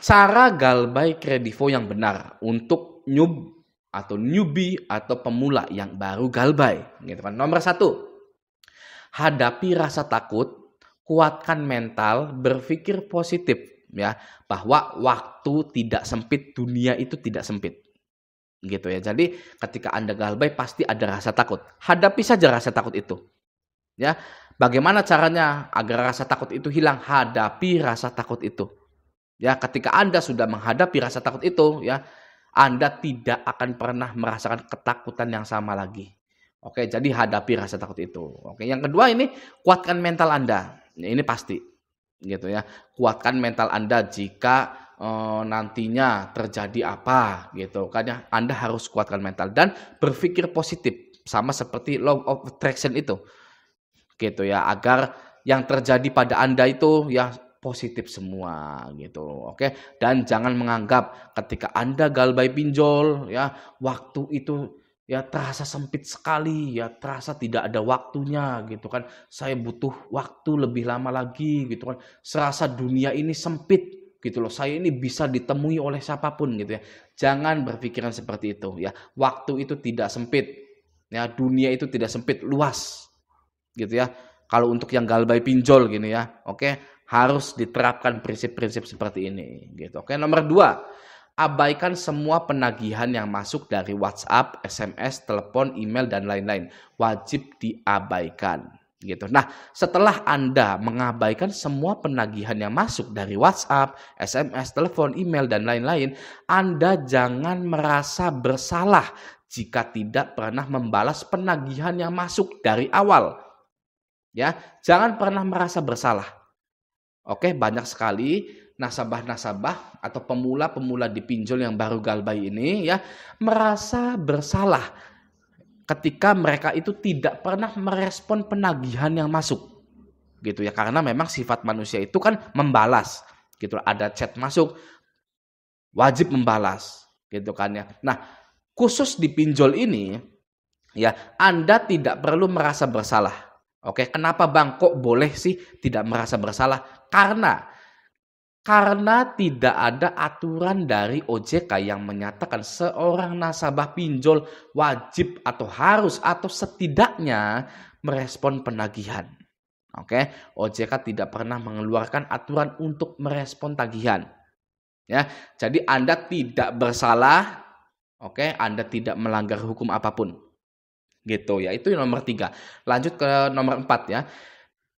cara galbay kredivo yang benar untuk newbie atau pemula yang baru galbay, gitu kan. Nomor 1, hadapi rasa takut, kuatkan mental, berpikir positif ya, bahwa waktu tidak sempit, dunia itu tidak sempit. Gitu ya. Jadi ketika Anda galbay pasti ada rasa takut. Hadapi saja rasa takut itu. Ya. Bagaimana caranya agar rasa takut itu hilang? Hadapi rasa takut itu. Ya, ketika Anda sudah menghadapi rasa takut itu, ya, Anda tidak akan pernah merasakan ketakutan yang sama lagi. Oke, jadi hadapi rasa takut itu. Oke, yang kedua ini kuatkan mental Anda. Ini pasti, gitu ya. Kuatkan mental Anda jika nantinya terjadi apa, gitu kan ya. Anda harus kuatkan mental dan berpikir positif, sama seperti law of attraction itu, gitu ya. Agar yang terjadi pada Anda itu ya positif semua gitu. Oke, dan jangan menganggap ketika Anda galbay pinjol ya waktu itu ya terasa sempit sekali, ya terasa tidak ada waktunya gitu kan. Saya butuh waktu lebih lama lagi gitu kan. Serasa dunia ini sempit gitu loh. Saya ini bisa ditemui oleh siapapun gitu ya. Jangan berpikiran seperti itu ya. Waktu itu tidak sempit. Ya, dunia itu tidak sempit, luas. Gitu ya. Kalau untuk yang galbay pinjol gini ya. Oke. Harus diterapkan prinsip-prinsip seperti ini gitu. Oke, nomor 2, abaikan semua penagihan yang masuk dari WhatsApp, SMS, telepon, email dan lain-lain. Wajib diabaikan gitu. Nah, setelah Anda mengabaikan semua penagihan yang masuk dari WhatsApp, SMS, telepon, email dan lain-lain, Anda jangan merasa bersalah jika tidak pernah membalas penagihan yang masuk dari awal. Ya, jangan pernah merasa bersalah. Oke, banyak sekali nasabah-nasabah atau pemula-pemula di pinjol yang baru galbay ini ya merasa bersalah ketika mereka itu tidak pernah merespon penagihan yang masuk. Gitu ya, karena memang sifat manusia itu kan membalas. Gitu, ada chat masuk wajib membalas, gitu kan ya. Nah, khusus di pinjol ini ya Anda tidak perlu merasa bersalah. Oke, kenapa Bang kok boleh sih tidak merasa bersalah? Karena tidak ada aturan dari OJK yang menyatakan seorang nasabah pinjol wajib atau harus atau setidaknya merespon penagihan. Oke, OJK tidak pernah mengeluarkan aturan untuk merespon tagihan. Ya, jadi Anda tidak bersalah. Oke, Anda tidak melanggar hukum apapun. Gitu ya, itu nomor 3. Lanjut ke nomor 4 ya.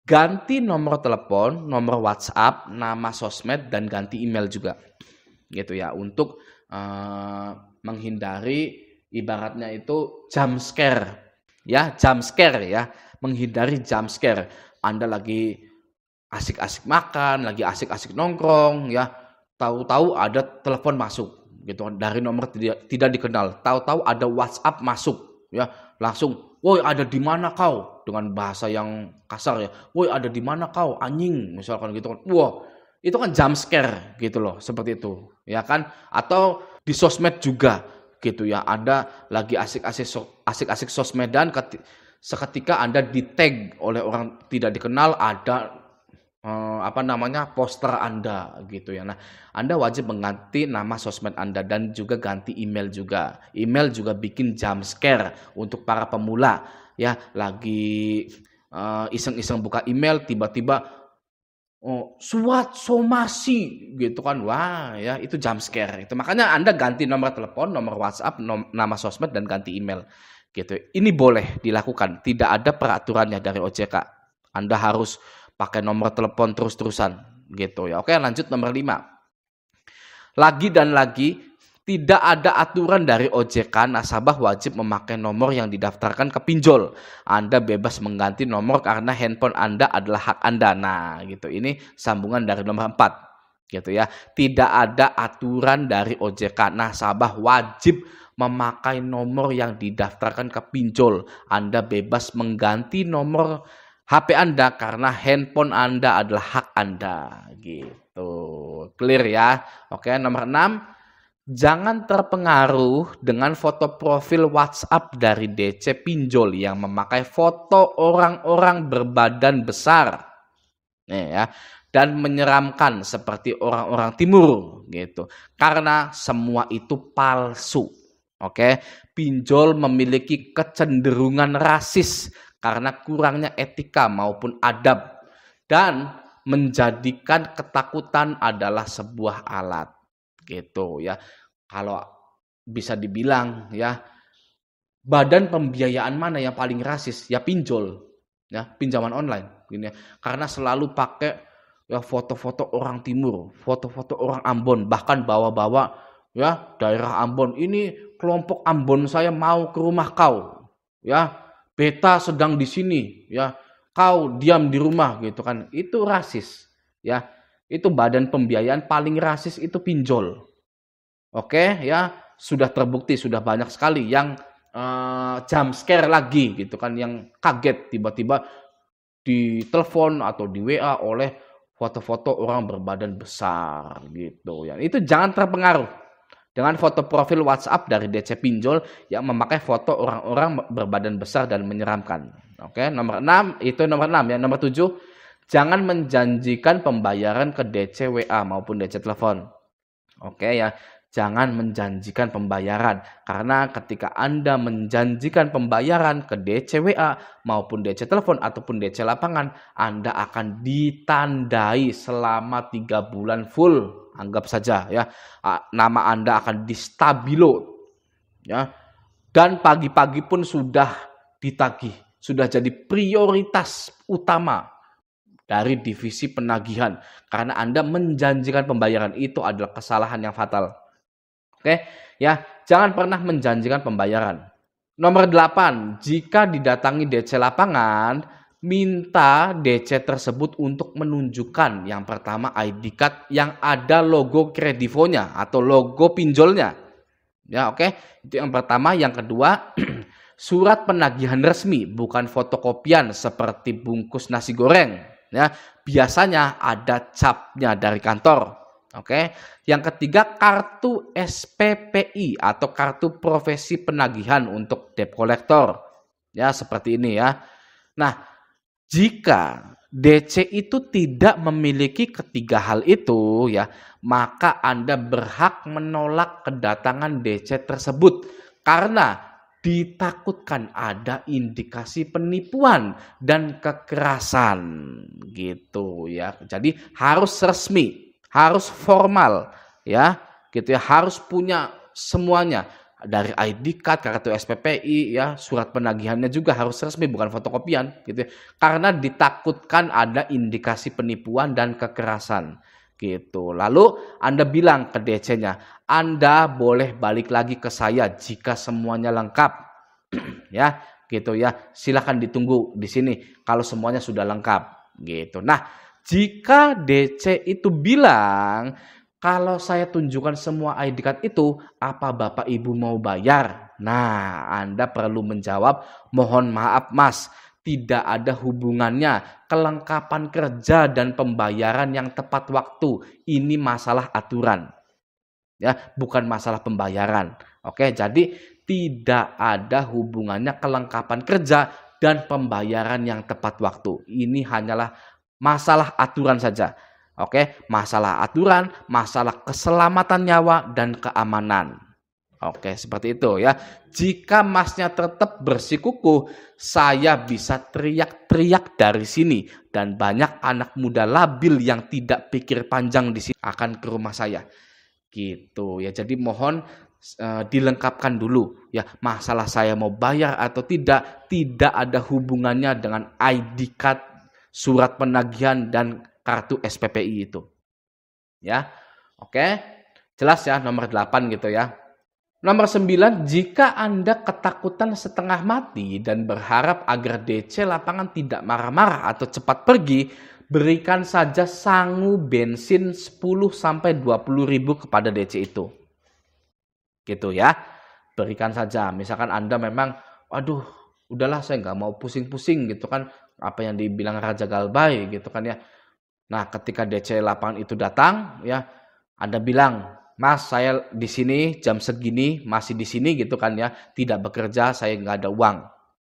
Ganti nomor telepon, nomor WhatsApp, nama sosmed dan ganti email juga. Gitu ya, untuk menghindari ibaratnya itu jump scare. Ya, jump scare ya, menghindari jump scare. Anda lagi asik-asik makan, lagi asik-asik nongkrong ya, tahu-tahu ada telepon masuk gitu dari nomor tidak dikenal. Tahu-tahu ada WhatsApp masuk ya. Langsung, woi ada di mana kau? Dengan bahasa yang kasar ya. Woi ada di mana kau? Anjing, misalkan gitu kan. Wah, itu kan jump scare gitu loh, seperti itu. Ya kan? Atau di sosmed juga gitu ya. Anda lagi asik-asik sosmedan seketika Anda di-tag oleh orang tidak dikenal ada poster Anda gitu ya. Nah, Anda wajib mengganti nama sosmed Anda dan juga ganti email juga. Email juga bikin jump scare untuk para pemula ya, lagi iseng-iseng buka email tiba-tiba suat somasi gitu kan. Wah, ya itu jump scare. Itu makanya Anda ganti nomor telepon, nomor WhatsApp, nama sosmed dan ganti email gitu. Ini boleh dilakukan, tidak ada peraturannya dari OJK. Anda harus pakai nomor telepon terus-terusan gitu ya. Oke, lanjut nomor 5. Lagi dan lagi tidak ada aturan dari OJK nasabah wajib memakai nomor yang didaftarkan ke pinjol. Anda bebas mengganti nomor karena handphone Anda adalah hak Anda. Nah, gitu. Ini sambungan dari nomor 4. Gitu ya. Tidak ada aturan dari OJK nasabah wajib memakai nomor yang didaftarkan ke pinjol. Anda bebas mengganti nomor HP Anda karena handphone Anda adalah hak Anda gitu. Clear ya. Oke, nomor 6. Jangan terpengaruh dengan foto profil WhatsApp dari DC pinjol yang memakai foto orang-orang berbadan besar. Nih ya. dan menyeramkan seperti orang-orang timur gitu. Karena semua itu palsu. Oke, pinjol memiliki kecenderungan rasis karena kurangnya etika maupun adab dan menjadikan ketakutan adalah sebuah alat gitu ya. Kalau bisa dibilang ya, badan pembiayaan mana yang paling rasis? Ya pinjol, ya pinjaman online gini ya. Karena selalu pakai ya foto-foto orang timur, foto-foto orang Ambon, bahkan bawa-bawa ya daerah Ambon. Ini kelompok Ambon saya mau ke rumah kau. Ya, beta sedang di sini, ya. Kau diam di rumah gitu kan. Itu rasis, ya. Itu badan pembiayaan paling rasis itu pinjol. Oke, ya, sudah terbukti, sudah banyak sekali yang jump scare lagi gitu kan, yang kaget tiba-tiba ditelepon atau di WA oleh foto-foto orang berbadan besar gitu ya. Itu jangan terpengaruh dengan foto profil WhatsApp dari DC pinjol yang memakai foto orang-orang berbadan besar dan menyeramkan. Oke, nomor 6 itu nomor 6 ya. Nomor 7, jangan menjanjikan pembayaran ke DC WA maupun DC telepon. Oke ya. Jangan menjanjikan pembayaran, karena ketika Anda menjanjikan pembayaran ke DC WA maupun DC telepon ataupun DC lapangan, Anda akan ditandai selama 3 bulan full. Anggap saja ya, nama Anda akan distabilo ya, dan pagi-pagi pun sudah ditagih, sudah jadi prioritas utama dari divisi penagihan, karena Anda menjanjikan pembayaran. Itu adalah kesalahan yang fatal. Oke, ya, jangan pernah menjanjikan pembayaran. Nomor 8, jika didatangi DC lapangan, minta DC tersebut untuk menunjukkan yang pertama ID card yang ada logo kredivonya atau logo pinjolnya. Ya, oke. Itu yang pertama. Yang kedua, surat penagihan resmi, bukan fotokopian seperti bungkus nasi goreng. Ya, biasanya ada capnya dari kantor. Oke, yang ketiga kartu SPPI atau kartu profesi penagihan untuk debt collector. Ya, seperti ini ya. Nah, jika DC itu tidak memiliki ketiga hal itu ya, maka Anda berhak menolak kedatangan DC tersebut karena ditakutkan ada indikasi penipuan dan kekerasan gitu ya. Jadi harus resmi, harus formal ya, gitu ya, harus punya semuanya dari ID card, kartu SPPI ya, surat penagihannya juga harus resmi, bukan fotokopian gitu ya. Karena ditakutkan ada indikasi penipuan dan kekerasan gitu. Lalu Anda bilang ke DC-nya, Anda boleh balik lagi ke saya jika semuanya lengkap. Ya, gitu ya. Silakan ditunggu di sini kalau semuanya sudah lengkap gitu. Nah, jika DC itu bilang, kalau saya tunjukkan semua ID card itu, apa Bapak Ibu mau bayar? Nah, Anda perlu menjawab, mohon maaf Mas, tidak ada hubungannya kelengkapan kerja dan pembayaran yang tepat waktu. Ini masalah aturan. Ya, bukan masalah pembayaran. Oke, jadi tidak ada hubungannya kelengkapan kerja dan pembayaran yang tepat waktu. Ini hanyalah masalah aturan saja. Oke, masalah aturan, masalah keselamatan nyawa dan keamanan. Oke, seperti itu ya. Jika Masnya tetap bersikukuh, saya bisa teriak-teriak dari sini dan banyak anak muda labil yang tidak pikir panjang di sini akan ke rumah saya. Gitu ya. Jadi mohon dilengkapkan dulu ya, masalah saya mau bayar atau tidak ada hubungannya dengan ID card, surat penagihan dan kartu SPPI itu. Ya. Oke. Jelas ya, nomor 8 gitu ya. Nomor 9, jika Anda ketakutan setengah mati dan berharap agar DC lapangan tidak marah-marah atau cepat pergi, berikan saja sangu bensin 10-20 ribu kepada DC itu. Gitu ya. Berikan saja. Misalkan Anda memang, aduh, udahlah saya nggak mau pusing-pusing gitu kan, apa yang dibilang Raja Galbay gitu kan ya. Nah, ketika DC lapangan itu datang ya, Anda bilang, Mas, saya di sini jam segini masih di sini gitu kan ya, tidak bekerja, saya nggak ada uang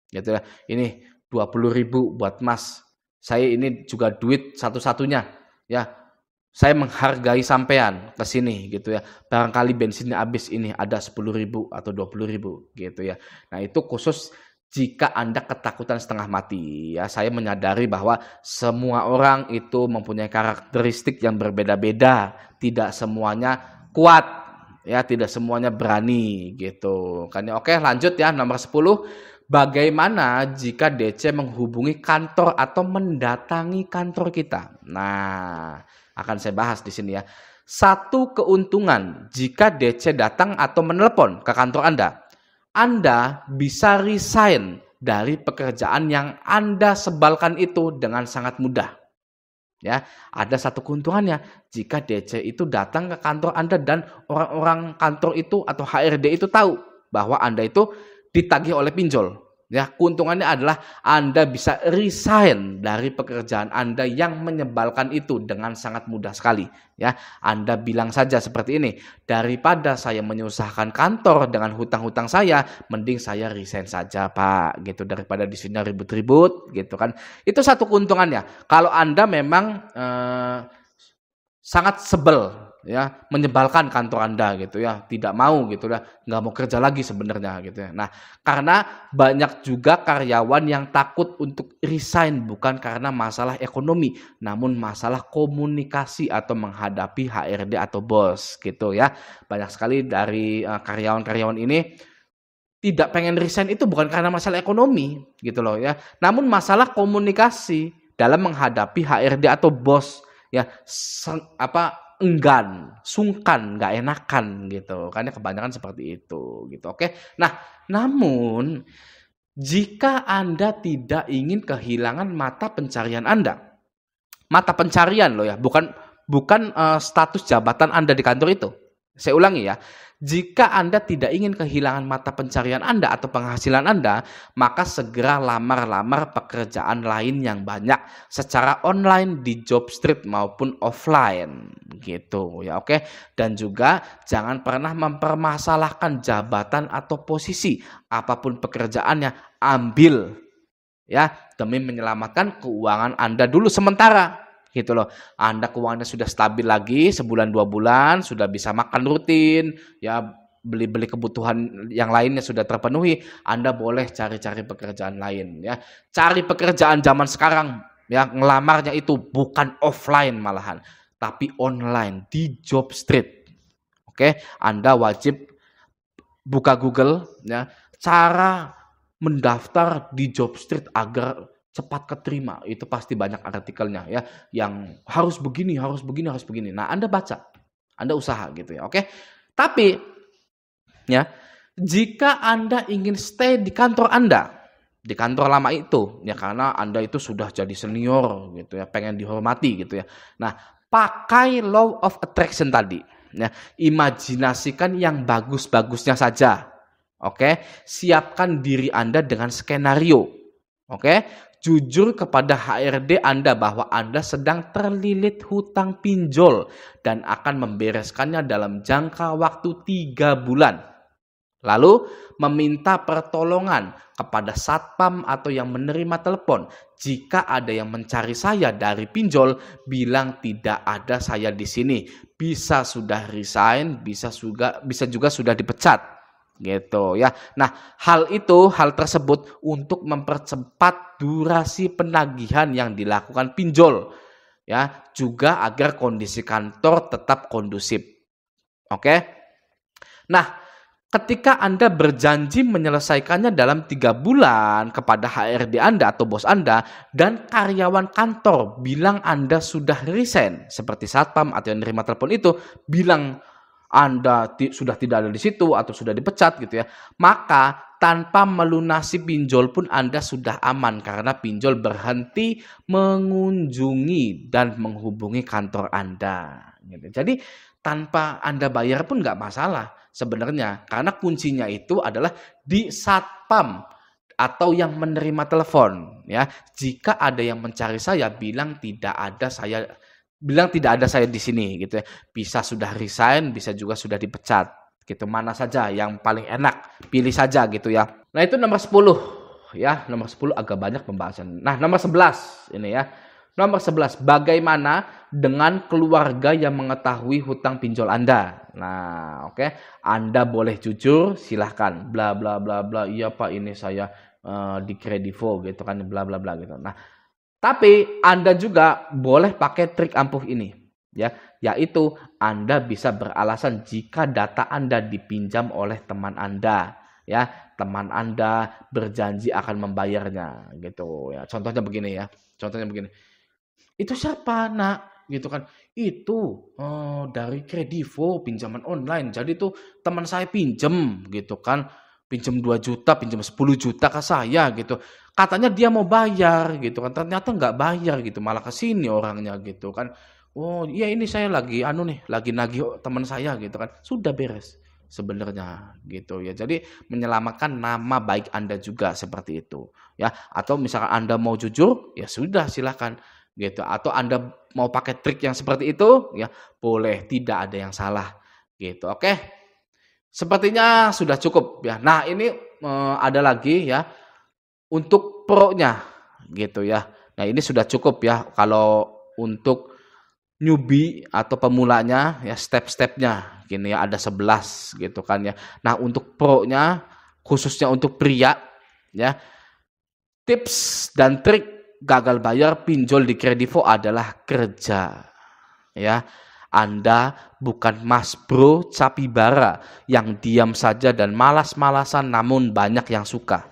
gitu ya. Ini 20 ribu buat Mas. Saya ini juga duit satu-satunya. Ya, saya menghargai sampean ke sini gitu ya. Barangkali bensinnya habis ini ada 10.000 atau 20.000 gitu ya. Nah, itu khusus jika Anda ketakutan setengah mati ya. Saya menyadari bahwa semua orang itu mempunyai karakteristik yang berbeda-beda, tidak semuanya kuat ya, tidak semuanya berani gitu. Kan ya. Oke, lanjut ya nomor 10. Bagaimana jika DC menghubungi kantor atau mendatangi kantor kita? Nah, akan saya bahas di sini ya. Satu keuntungan jika DC datang atau menelepon ke kantor Anda bisa resign dari pekerjaan yang Anda sebalkan itu dengan sangat mudah. Ya, ada satu keuntungannya jika DC itu datang ke kantor Anda dan orang-orang kantor itu atau HRD itu tahu bahwa Anda itu ditagih oleh pinjol. Ya, keuntungannya adalah Anda bisa resign dari pekerjaan Anda yang menyebalkan itu dengan sangat mudah sekali. Ya, Anda bilang saja seperti ini, daripada saya menyusahkan kantor dengan hutang-hutang saya, mending saya resign saja, Pak. Gitu, daripada di sini ribut-ribut, gitu kan. Itu satu keuntungannya. Kalau Anda memang sangat sebel ya, menyebalkan kantor Anda gitu ya, tidak mau gitu ya, nggak mau kerja lagi sebenarnya gitu ya. Nah, karena banyak juga karyawan yang takut untuk resign bukan karena masalah ekonomi, namun masalah komunikasi atau menghadapi HRD atau bos gitu ya. Banyak sekali dari karyawan-karyawan ini tidak pengen resign itu bukan karena masalah ekonomi gitu loh ya, namun masalah komunikasi dalam menghadapi HRD atau bos ya, enggan, sungkan, nggak enakan gitu. Karena kebanyakan seperti itu gitu. Oke. Nah, namun jika Anda tidak ingin kehilangan mata pencarian Anda. Mata pencarian loh ya, bukan status jabatan Anda di kantor itu. Saya ulangi ya. Jika Anda tidak ingin kehilangan mata pencarian Anda atau penghasilan Anda, maka segera lamar-lamar pekerjaan lain yang banyak secara online di Jobstreet maupun offline gitu ya, oke. Dan juga jangan pernah mempermasalahkan jabatan atau posisi, apapun pekerjaannya, ambil ya demi menyelamatkan keuangan Anda dulu sementara. Gitu loh. Anda keuangannya sudah stabil lagi sebulan 2 bulan, sudah bisa makan rutin, ya beli-beli kebutuhan yang lainnya sudah terpenuhi, Anda boleh cari-cari pekerjaan lain ya. Cari pekerjaan zaman sekarang ya, ngelamarnya itu bukan offline malahan, tapi online di Jobstreet. Oke, Anda wajib buka Google ya, cara mendaftar di Jobstreet agar cepat keterima, itu pasti banyak artikelnya ya, yang harus begini, harus begini, harus begini. Nah, Anda baca, Anda usaha gitu ya, oke. Tapi ya, jika Anda ingin stay di kantor Anda, di kantor lama itu, ya karena Anda itu sudah jadi senior gitu ya, pengen dihormati gitu ya. Nah, pakai law of attraction tadi, ya, imajinasikan yang bagus-bagusnya saja, oke. Siapkan diri Anda dengan skenario, oke. Jujur kepada HRD Anda bahwa Anda sedang terlilit hutang pinjol dan akan membereskannya dalam jangka waktu 3 bulan. Lalu meminta pertolongan kepada satpam atau yang menerima telepon. Jika ada yang mencari saya dari pinjol, bilang tidak ada saya di sini. Bisa sudah resign, bisa juga sudah dipecat. Gitu ya. Nah, hal tersebut untuk mempercepat durasi penagihan yang dilakukan pinjol ya, juga agar kondisi kantor tetap kondusif. Oke. Nah, ketika Anda berjanji menyelesaikannya dalam 3 bulan kepada HRD Anda atau bos Anda dan karyawan kantor bilang Anda sudah resign seperti satpam atau yang nerima telepon itu bilang Anda sudah tidak ada di situ atau sudah dipecat gitu ya, maka tanpa melunasi pinjol pun Anda sudah aman karena pinjol berhenti mengunjungi dan menghubungi kantor Anda. Gitu. Jadi tanpa Anda bayar pun nggak masalah sebenarnya, karena kuncinya itu adalah di satpam atau yang menerima telepon ya. Jika ada yang mencari saya, bilang tidak ada saya di sini gitu ya. Bisa sudah resign, bisa juga sudah dipecat gitu. Mana saja yang paling enak, pilih saja gitu ya. Nah, itu nomor 10 ya. Nomor 10 agak banyak pembahasan. Nah, nomor 11 ini ya. Nomor 11, bagaimana dengan keluarga yang mengetahui hutang pinjol Anda? Nah, oke. Anda boleh jujur, silahkan. Bla bla bla bla. Iya Pak, ini saya di Kredivo gitu kan, bla bla bla gitu. Nah, tapi Anda juga boleh pakai trik ampuh ini, ya, yaitu Anda bisa beralasan jika data Anda dipinjam oleh teman Anda, ya, teman Anda berjanji akan membayarnya, gitu ya. Contohnya begini ya, contohnya begini. Itu siapa, Nak? Gitu kan. Itu dari Kredivo, pinjaman online. Jadi tuh teman saya pinjem gitu kan. Pinjem 2 juta, pinjem 10 juta ke saya gitu. Katanya dia mau bayar gitu kan. Ternyata nggak bayar gitu. Malah ke sini orangnya gitu kan. Oh iya ini saya lagi lagi nagih teman saya gitu kan. Sudah beres sebenarnya gitu ya. Jadi menyelamatkan nama baik Anda juga seperti itu ya. Atau misalkan Anda mau jujur, ya sudah silakan gitu. Atau Anda mau pakai trik yang seperti itu, ya boleh, tidak ada yang salah gitu. Oke. Sepertinya sudah cukup ya. Nah, ini ada lagi ya untuk pro-nya gitu ya. Nah, ini sudah cukup ya kalau untuk newbie atau pemulanya ya step-stepnya gini ya ada 11 gitu kan ya. Nah, untuk pro-nya khususnya untuk pria ya, tips dan trik gagal bayar pinjol di Kredivo adalah kerja. Ya, Anda bukan Mas Bro Capibara yang diam saja dan malas-malasan namun banyak yang suka.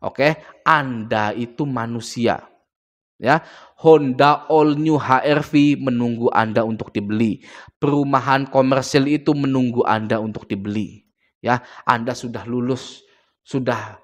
Oke, Anda itu manusia. Ya, Honda All New HR-V menunggu Anda untuk dibeli. Perumahan komersil itu menunggu Anda untuk dibeli. Ya, Anda sudah lulus, sudah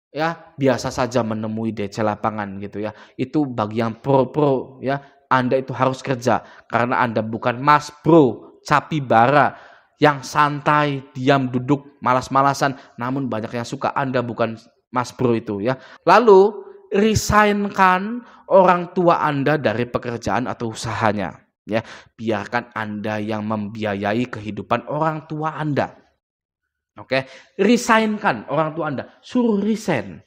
ya biasa saja menemui DC lapangan gitu ya. Itu bagi yang pro-pro ya. Anda itu harus kerja karena Anda bukan Mas Bro Capibara yang santai, diam duduk, malas-malasan namun banyak yang suka. Anda bukan Mas Bro itu ya. Lalu resignkan orang tua Anda dari pekerjaan atau usahanya ya. Biarkan Anda yang membiayai kehidupan orang tua Anda. Oke, resignkan orang tua Anda, suruh resign.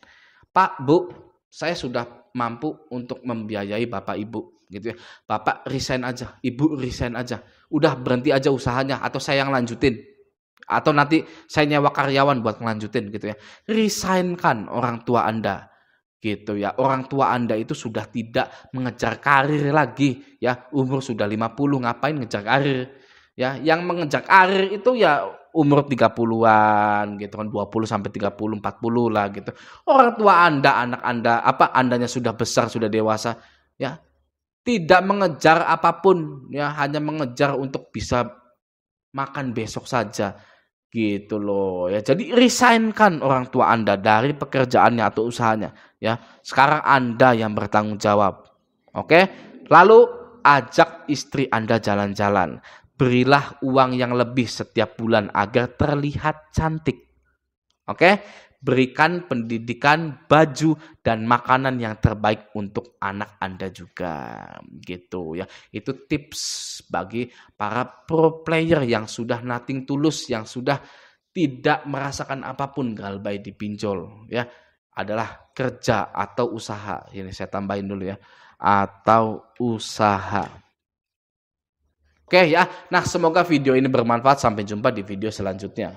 Pak, Bu, saya sudah mampu untuk membiayai Bapak Ibu gitu ya. Bapak resign aja, Ibu resign aja. Udah berhenti aja usahanya atau saya yang lanjutin. Atau nanti saya nyewa karyawan buat ngelanjutin gitu ya. Resignkan orang tua Anda gitu ya. Orang tua Anda itu sudah tidak mengejar karir lagi ya. Umur sudah 50 ngapain ngejar karir? Ya, yang mengejar karir itu ya umur 30-an gitu kan, 20 sampai 30, 40 lah gitu. Orang tua Anda, anak Anda, Andanya sudah besar, sudah dewasa, ya. Tidak mengejar apapun, ya, hanya mengejar untuk bisa makan besok saja. Gitu loh, ya. Jadi resignkan orang tua Anda dari pekerjaannya atau usahanya, ya. Sekarang Anda yang bertanggung jawab. Oke? Lalu ajak istri Anda jalan-jalan. Berilah uang yang lebih setiap bulan agar terlihat cantik. Oke? Berikan pendidikan, baju, dan makanan yang terbaik untuk anak Anda juga. Gitu ya. Itu tips bagi para pro player yang sudah nothing tulus, yang sudah tidak merasakan apapun galbay dipinjol ya. Adalah kerja atau usaha. Ini saya tambahin dulu ya. Atau usaha. Oke ya, nah semoga video ini bermanfaat. Sampai jumpa di video selanjutnya.